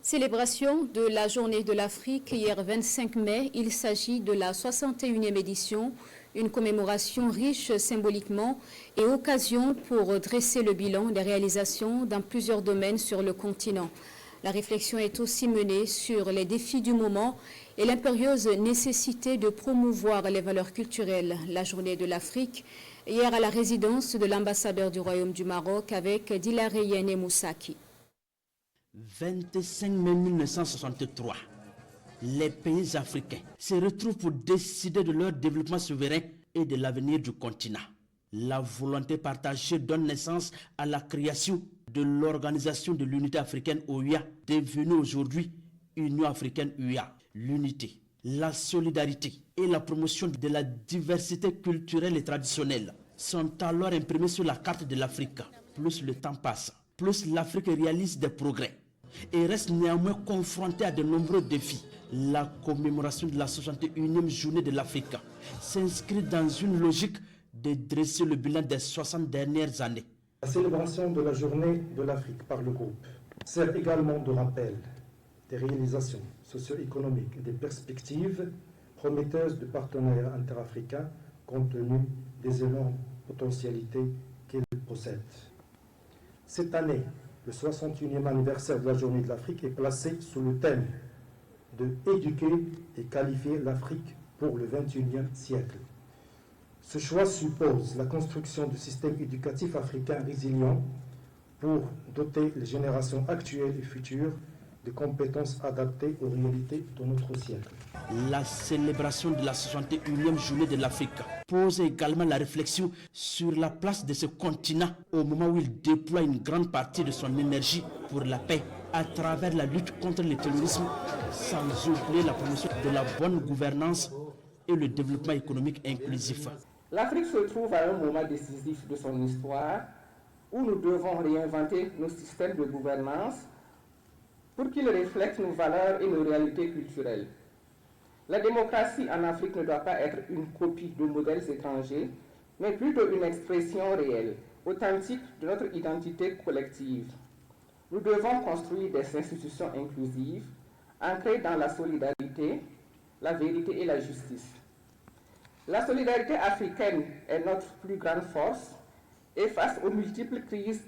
Célébration de la Journée de l'Afrique hier 25 mai, il s'agit de la 61e édition, une commémoration riche symboliquement et occasion pour dresser le bilan des réalisations dans plusieurs domaines sur le continent. La réflexion est aussi menée sur les défis du moment et l'impérieuse nécessité de promouvoir les valeurs culturelles. La Journée de l'Afrique, hier à la résidence de l'ambassadeur du Royaume du Maroc avec Dilaré Yene Moussaki. 25 mai 1963, les pays africains se retrouvent pour décider de leur développement souverain et de l'avenir du continent. La volonté partagée donne naissance à la création de l'Organisation de l'Unité africaine OUA, devenue aujourd'hui Union africaine UA. L'unité, la solidarité et la promotion de la diversité culturelle et traditionnelle sont alors imprimées sur la carte de l'Afrique. Plus le temps passe, plus l'Afrique réalise des progrès et reste néanmoins confrontée à de nombreux défis. La commémoration de la 61e journée de l'Afrique s'inscrit dans une logique de dresser le bilan des 60 dernières années. La célébration de la journée de l'Afrique par le groupe sert également de rappel des réalisations socio-économiques et des perspectives prometteuses de partenariat interafricain compte tenu des énormes potentialités qu'il possède. Cette année, le 61e anniversaire de la Journée de l'Afrique est placé sous le thème de éduquer et qualifier l'Afrique pour le XXIe siècle. Ce choix suppose la construction de systèmes éducatifs africains résilients pour doter les générations actuelles et futures de compétences adaptées aux réalités de notre siècle. La célébration de la 61e journée de l'Afrique pose également la réflexion sur la place de ce continent au moment où il déploie une grande partie de son énergie pour la paix à travers la lutte contre le terrorisme, sans oublier la promotion de la bonne gouvernance et le développement économique inclusif. L'Afrique se trouve à un moment décisif de son histoire où nous devons réinventer nos systèmes de gouvernance pour qu'ils reflètent nos valeurs et nos réalités culturelles. La démocratie en Afrique ne doit pas être une copie de modèles étrangers, mais plutôt une expression réelle, authentique de notre identité collective. Nous devons construire des institutions inclusives, ancrées dans la solidarité, la vérité et la justice. La solidarité africaine est notre plus grande force et face aux multiples crises,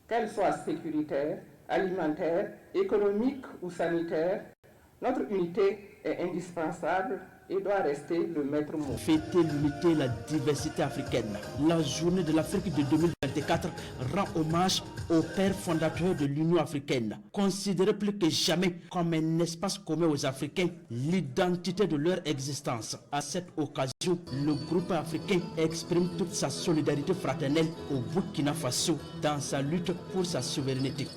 qu'elles soient sécuritaires, alimentaires, économiques ou sanitaires, notre unité est indispensable et doit rester le maître mot. Fêter l'unité et la diversité africaine. La journée de l'Afrique de 2024 rend hommage aux pères fondateurs de l'Union africaine, considérés plus que jamais comme un espace commun aux Africains, l'identité de leur existence. À cette occasion, le groupe africain exprime toute sa solidarité fraternelle au Burkina Faso dans sa lutte pour sa souveraineté.